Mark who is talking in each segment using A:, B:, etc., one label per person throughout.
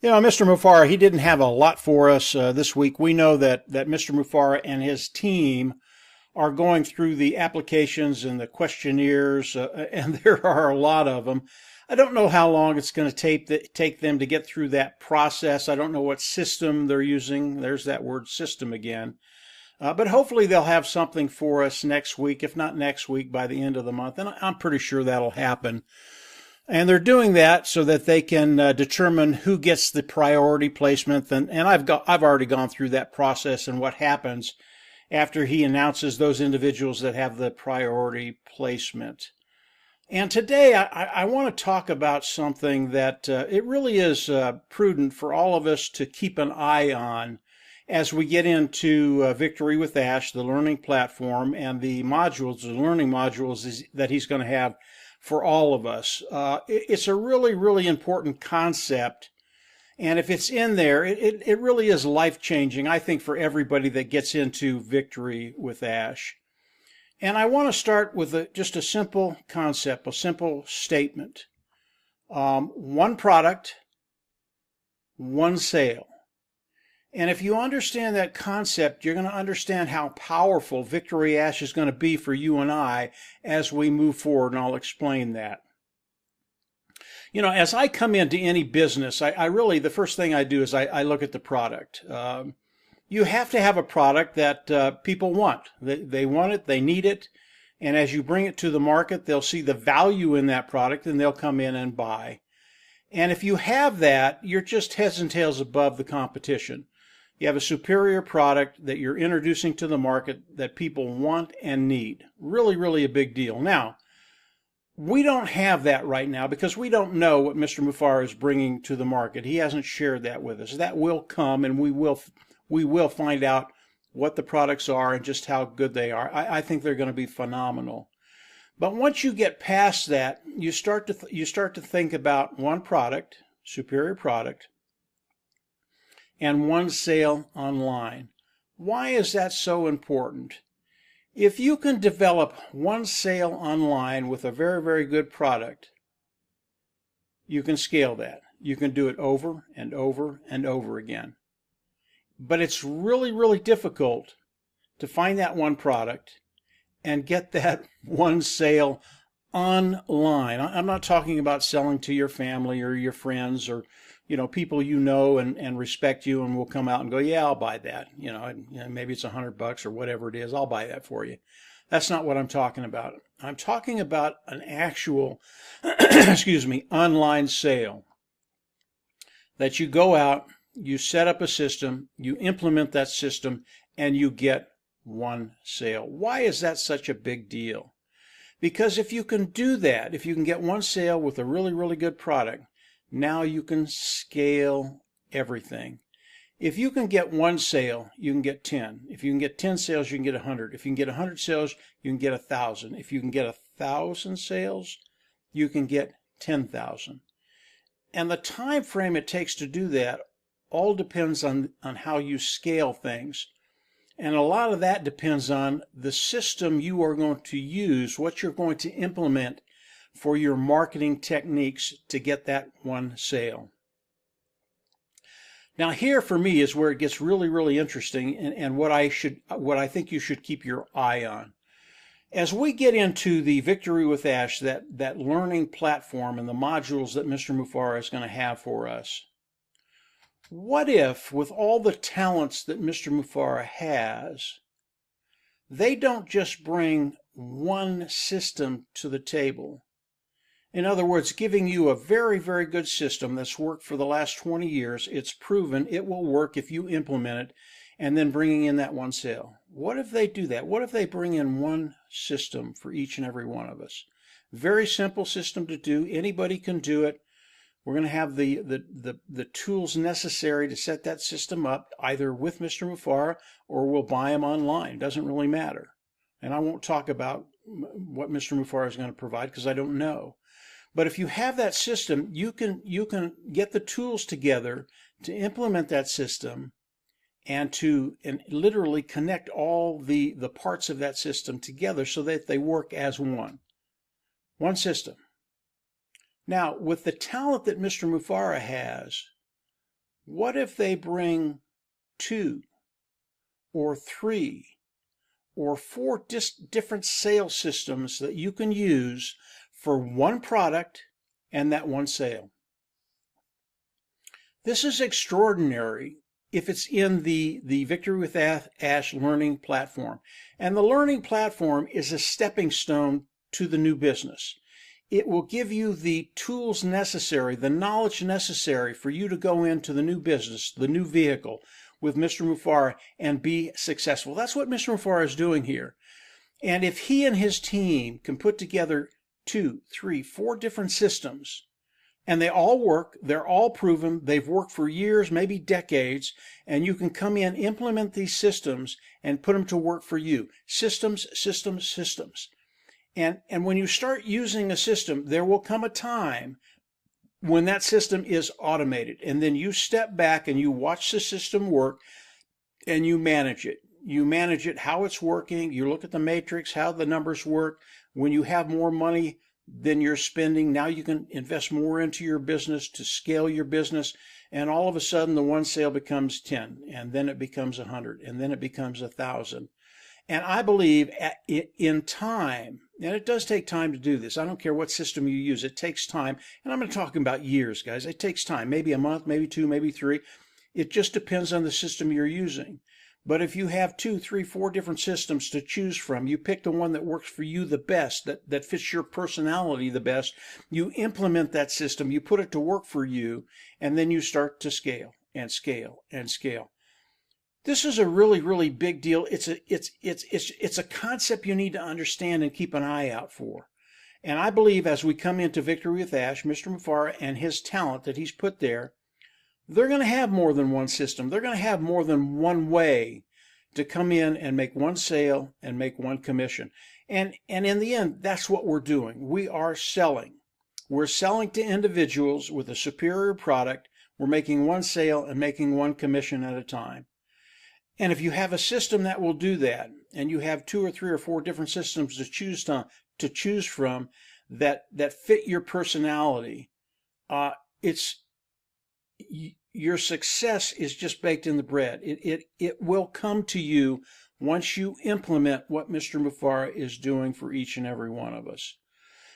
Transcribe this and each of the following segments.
A: Mr. Mufara, he didn't have a lot for us this week. We know that Mr. Mufara and his team are going through the applications and the questionnaires, and there are a lot of them. I don't know how long it's going to take them to get through that process. I don't know what system they're using. There's that word system again. But hopefully they'll have something for us next week, if not next week, by the end of the month. And I'm pretty sure that'll happen. And they're doing that so that they can determine who gets the priority placement. And I've already gone through that process and what happens after he announces those individuals that have the priority placement. And today I want to talk about something that it really is prudent for all of us to keep an eye on as we get into Victory with Ash, the learning platform, and the modules, the learning modules that he's going to have for all of us. It's a really, really important concept. And if it's in there, it really is life-changing, I think, for everybody that gets into Victory with Ash. And I want to start with just a simple concept, a simple statement. One product, one sale. And if you understand that concept, you're going to understand how powerful Victory Ash is going to be for you and I as we move forward, and I'll explain that. As I come into any business, I really, the first thing I do is I look at the product. You have to have a product that people want. They want it, they need it, and as you bring it to the market, they'll see the value in that product and they'll come in and buy. And if you have that, you're just heads and tails above the competition. You have a superior product that you're introducing to the market that people want and need. Really, really a big deal. Now, we don't have that right now because we don't know what Mr. Mufara is bringing to the market. He hasn't shared that with us. That will come, and we will find out what the products are and just how good they are. I think they're going to be phenomenal. But once you get past that, you start to think about one product, superior product, and one sale online. Why is that so important? If you can develop one sale online with a very, very good product, you can scale that. You can do it over and over and over again. But it's really, really difficult to find that one product and get that one sale online. I'm not talking about selling to your family or your friends or people and respect you and will come out and go, yeah, I'll buy that. Maybe it's $100 or whatever it is. I'll buy that for you. That's not what I'm talking about. I'm talking about an actual, online sale that you go out, you set up a system, you implement that system, and you get one sale. Why is that such a big deal? Because if you can do that, if you can get one sale with a really, really good product, now you can scale everything. If you can get one sale, you can get 10. If you can get 10 sales, you can get 100. If you can get 100 sales, you can get 1,000. If you can get 1,000 sales, you can get 10,000. And the time frame it takes to do that all depends on how you scale things. And a lot of that depends on the system you are going to use, what you're going to implement for your marketing techniques to get that one sale. Now here for me is where it gets really, really interesting and what I think you should keep your eye on. As we get into the Victory with Ash, that learning platform and the modules that Mr. Mufara is going to have for us, what if with all the talents that Mr. Mufara has, they don't just bring one system to the table? In other words, giving you a very, very good system that's worked for the last 20 years. It's proven it will work if you implement it, and then bringing in that one sale. What if they do that? What if they bring in one system for each and every one of us? Very simple system to do. Anybody can do it. We're going to have the tools necessary to set that system up, either with Mr. Mufara or we'll buy them online. It doesn't really matter. And I won't talk about what Mr. Mufara is going to provide because I don't know. But if you have that system, you can get the tools together to implement that system and literally connect all the parts of that system together so that they work as one system. Now, with the talent that Mr. Mufara has, What if they bring 2 or 3 or 4 different sales systems that you can use for one product and that one sale? This is extraordinary if it's in the Victory with Ash learning platform. And the learning platform is a stepping stone to the new business. It will give you the tools necessary, the knowledge necessary for you to go into the new business, the new vehicle with Mr. Mufareh and be successful. That's what Mr. Mufareh is doing here. And if he and his team can put together 2, 3, 4 different systems, and they all work, they're all proven, they've worked for years, maybe decades, and you can come in, implement these systems, and put them to work for you. Systems, systems, systems. And when you start using a system, there will come a time when that system is automated, and then you step back and you watch the system work, and you manage it. You manage it, how it's working, you look at the matrix, how the numbers work. When you have more money than you're spending, now you can invest more into your business to scale your business, and all of a sudden the one sale becomes 10, and then it becomes 100, and then it becomes 1,000. And I believe in time, and it does take time to do this. I don't care what system you use, it takes time. And I'm not talking about years, guys. It takes time, maybe a month, maybe 2, maybe 3. It just depends on the system you're using. But if you have 2, 3, 4 different systems to choose from, you pick the one that works for you the best, that fits your personality the best, you implement that system, you put it to work for you, and then you start to scale and scale and scale. This is a really, really big deal. It's a concept you need to understand and keep an eye out for. And I believe as we come into Victory with Ash, Mr. Mufareh and his talent that he's put there, they're going to have more than one system. They're going to have more than one way to come in and make one sale and make one commission. And in the end, that's what we're doing. We are selling. We're selling to individuals with a superior product. We're making one sale and making one commission at a time. And if you have a system that will do that, and you have 2 or 3 or 4 different systems to choose from that fit your personality, your success is just baked in the bread. It will come to you once you implement what Mr. Mufareh is doing for each and every one of us.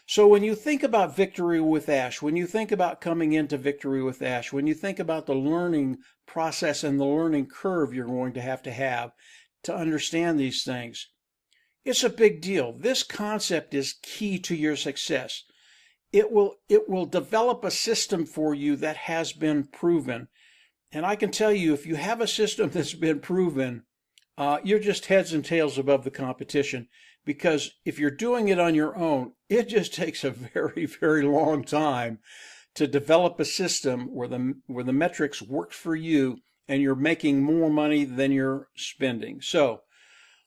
A: So when you think about Victory with Ash, when you think about coming into Victory with Ash, when you think about the learning process and the learning curve you're going to have to understand these things, it's a big deal. This concept is key to your success. It will develop a system for you that has been proven. And I can tell you, if you have a system that's been proven, you're just heads and tails above the competition. Because if you're doing it on your own, it just takes a very, very long time to develop a system where the metrics work for you and you're making more money than you're spending. So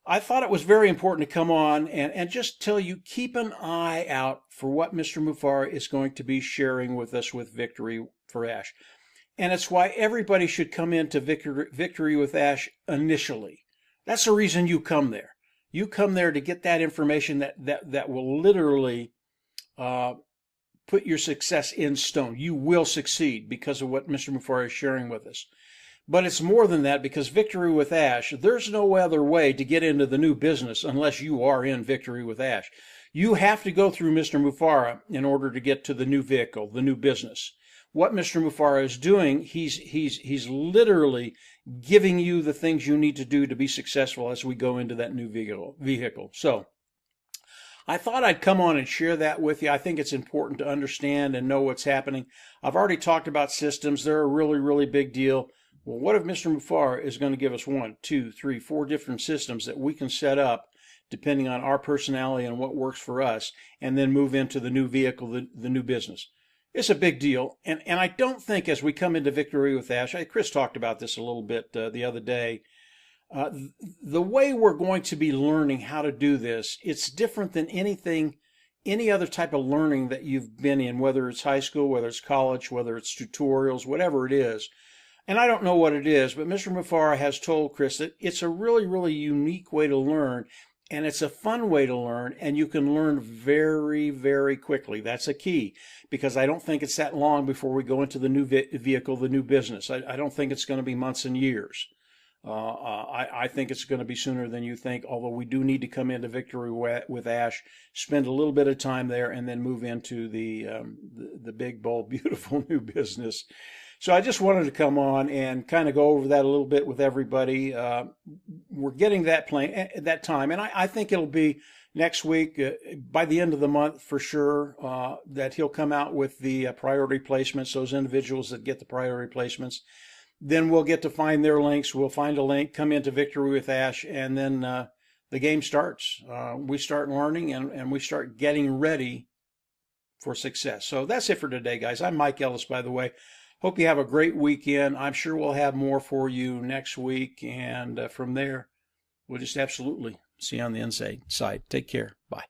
A: I thought it was very important to come on and just tell you, keep an eye out for what Mr. Mufareh is going to be sharing with us with Victory for Ash. And it's why everybody should come into Victory with Ash initially. That's the reason you come there. You come there to get that information that will literally put your success in stone. You will succeed because of what Mr. Mufareh is sharing with us. But it's more than that, because Victory with Ash, there's no other way to get into the new business unless you are in Victory with Ash. You have to go through Mr. Mufareh in order to get to the new vehicle, the new business. What Mr. Mufareh is doing, he's literally giving you the things you need to do to be successful as we go into that new vehicle. So I thought I'd come on and share that with you. I think it's important to understand and know what's happening. I've already talked about systems. They're a really, really big deal. Well, what if Mr. Mufareh is going to give us 1, 2, 3, 4 different systems that we can set up depending on our personality and what works for us, and then move into the new vehicle, the new business? It's a big deal. And I don't think as we come into Victory with Ash, Chris talked about this a little bit the other day, the way we're going to be learning how to do this, it's different than any other type of learning that you've been in, whether it's high school, whether it's college, whether it's tutorials, whatever it is. And I don't know what it is, but Mr. Mufareh has told Chris that it's a really, really unique way to learn. and it's a fun way to learn, and you can learn very, very quickly. That's a key, because I don't think it's that long before we go into the new vehicle, the new business. I don't think it's going to be months and years. I think it's going to be sooner than you think, although we do need to come into Victory with Ash, spend a little bit of time there, and then move into the big, bold, beautiful new business. So I just wanted to come on and kind of go over that a little bit with everybody. We're getting that time, and I think it'll be next week, by the end of the month for sure, that he'll come out with the priority placements, those individuals that get the priority placements. Then we'll get to find their links. We'll find a link, come into Victory with Ash, and then the game starts. We start learning, and we start getting ready for success. So that's it for today, guys. I'm Mike Ellis, by the way. Hope you have a great weekend. I'm sure we'll have more for you next week. And from there, we'll just absolutely see you on the inside. Take care. Bye.